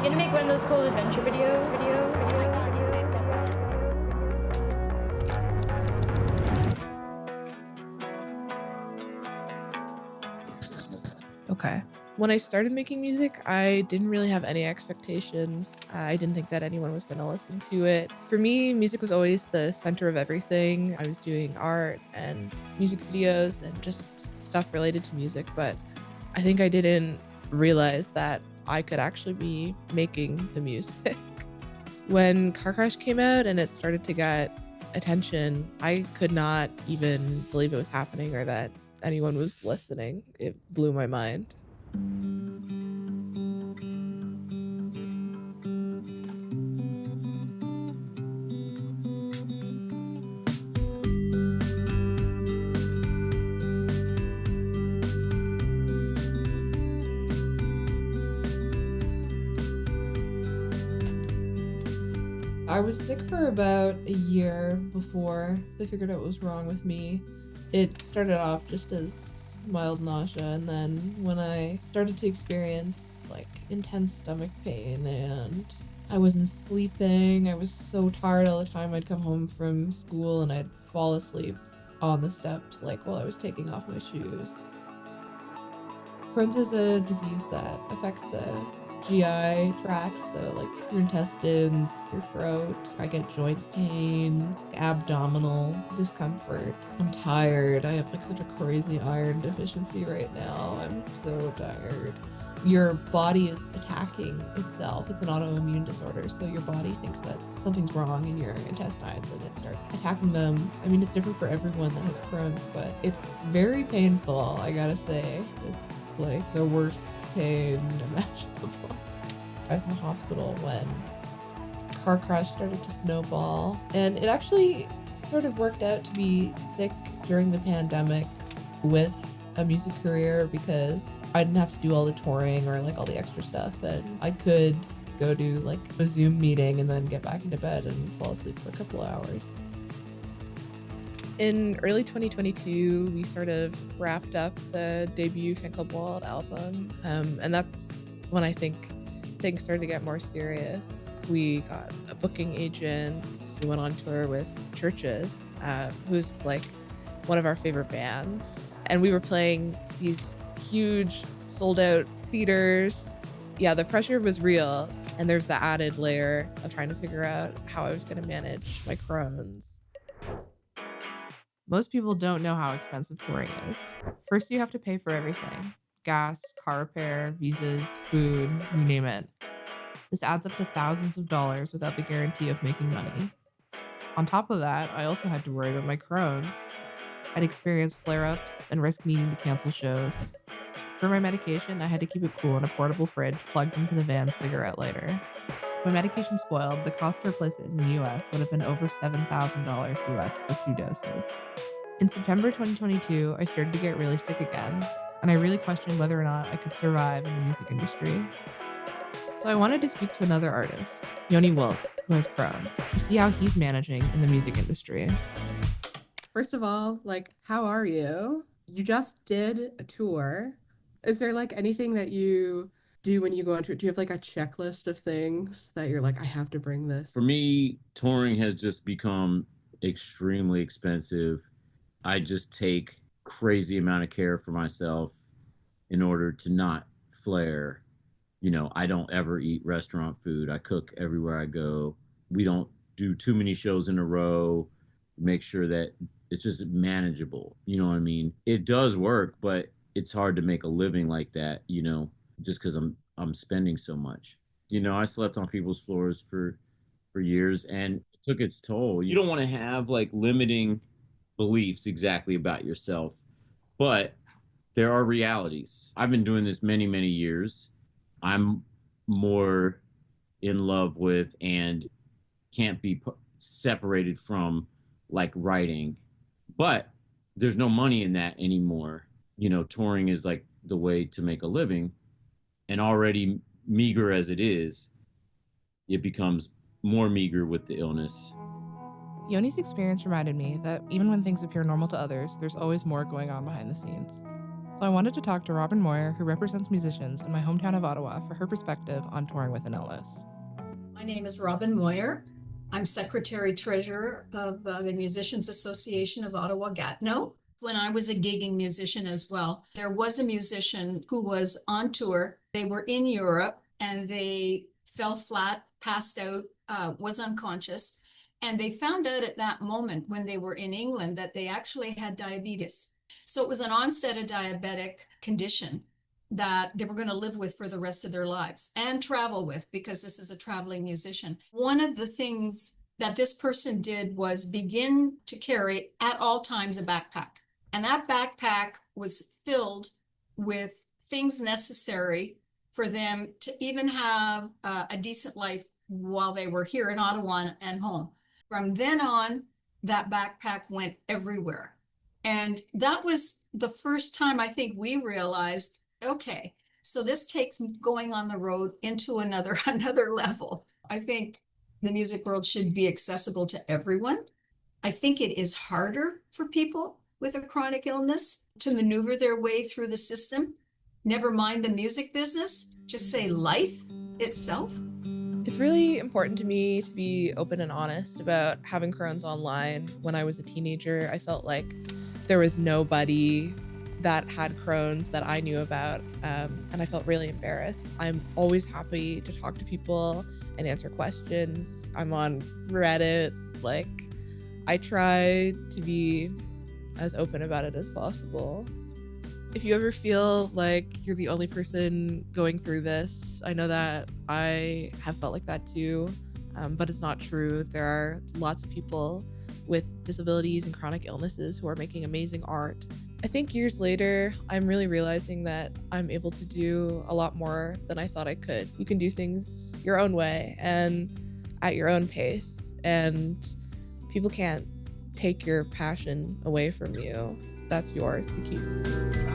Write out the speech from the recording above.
Gonna make one of those cool adventure videos. Okay. When I started making music, I didn't really have any expectations. I didn't think that anyone was going to listen to it. For me, music was always the center of everything. I was doing art and music videos and just stuff related to music, but I think I didn't realize that I could actually be making the music. When Car Crash came out and it started to get attention, I could not even believe it was happening or that anyone was listening. It blew my mind. I was sick for about a year before they figured out what was wrong with me. It started off just as mild nausea, and then when I started to experience like intense stomach pain and I wasn't sleeping, I was so tired all the time. I'd come home from school and I'd fall asleep on the steps like while I was taking off my shoes. Crohn's is a disease that affects the GI tract, so like your intestines, your throat. I get joint pain, abdominal discomfort. I'm tired. I have like such a crazy iron deficiency right now. I'm so tired. Your body is attacking itself. It's an autoimmune disorder, so your body thinks that something's wrong in your intestines and it starts attacking them. I mean, it's different for everyone that has Crohn's, but it's very painful, I gotta say. It's like the worst pain imaginable. I was in the hospital when Car Crash started to snowball, and it actually sort of worked out to be sick during the pandemic with a music career because I didn't have to do all the touring or like all the extra stuff, and I could go do like a Zoom meeting and then get back into bed and fall asleep for a couple of hours. In early 2022, we sort of wrapped up the debut fanclubwallet album, and that's when I think things started to get more serious. We got a booking agent. We went on tour with Churches, who's like one of our favorite bands, and we were playing these huge sold-out theaters. Yeah, the pressure was real, and there's the added layer of trying to figure out how I was going to manage my Crohn's. Most people don't know how expensive touring is. First, you have to pay for everything. Gas, car repair, visas, food, you name it. This adds up to thousands of dollars without the guarantee of making money. On top of that, I also had to worry about my Crohn's. I'd experience flare-ups and risk needing to cancel shows. For my medication, I had to keep it cool in a portable fridge plugged into the van's cigarette lighter. If my medication spoiled, the cost to replace it in the US would have been over $7,000 US for 2 doses. In September 2022, I started to get really sick again, and I really questioned whether or not I could survive in the music industry. So I wanted to speak to another artist, Yoni Wolf, who has Crohn's, to see how he's managing in the music industry. First of all, like, how are you? You just did a tour. Is there like anything that you do when you go on tour? Do you have like a checklist of things that you're like, I have to bring this? For me, touring has just become extremely expensive. I just take crazy amount of care for myself in order to not flare. You know, I don't ever eat restaurant food. I cook everywhere I go. We don't do too many shows in a row. Make sure that it's just manageable. You know what I mean? It does work, but it's hard to make a living like that, you know, just because I'm spending so much. You know, I slept on people's floors for years, and it took its toll. You don't want to have like limiting beliefs exactly about yourself, but there are realities. I've been doing this many, many years. I'm more in love with and can't be separated from like writing, but there's no money in that anymore. You know, touring is like the way to make a living, and already meager as it is, it becomes more meager with the illness. Yoni's experience reminded me that even when things appear normal to others, there's always more going on behind the scenes. So I wanted to talk to Robin Moyer, who represents musicians in my hometown of Ottawa, for her perspective on touring with an illness. My name is Robin Moyer. I'm Secretary-Treasurer of the Musicians Association of Ottawa-Gatineau. When I was a gigging musician as well, there was a musician who was on tour. They were in Europe and they fell flat, passed out, was unconscious. And they found out at that moment when they were in England that they actually had diabetes. So it was an onset of diabetic condition that they were going to live with for the rest of their lives and travel with, because this is a traveling musician. One of the things that this person did was begin to carry at all times a backpack. And that backpack was filled with things necessary for them to even have a decent life while they were here in Ottawa and home. From then on, that backpack went everywhere. And that was the first time I think we realized, okay, so this takes going on the road into another level. I think the music world should be accessible to everyone. I think it is harder for people with a chronic illness to maneuver their way through the system. Never mind the music business, just say life itself. It's really important to me to be open and honest about having Crohn's online. When I was a teenager, I felt like there was nobody that had Crohn's that I knew about, and I felt really embarrassed. I'm always happy to talk to people and answer questions. I'm on Reddit. I try to be as open about it as possible. If you ever feel like you're the only person going through this, I know that I have felt like that too, but it's not true. There are lots of people with disabilities and chronic illnesses who are making amazing art. I think years later, I'm really realizing that I'm able to do a lot more than I thought I could. You can do things your own way and at your own pace, and people can't take your passion away from you. That's yours to keep.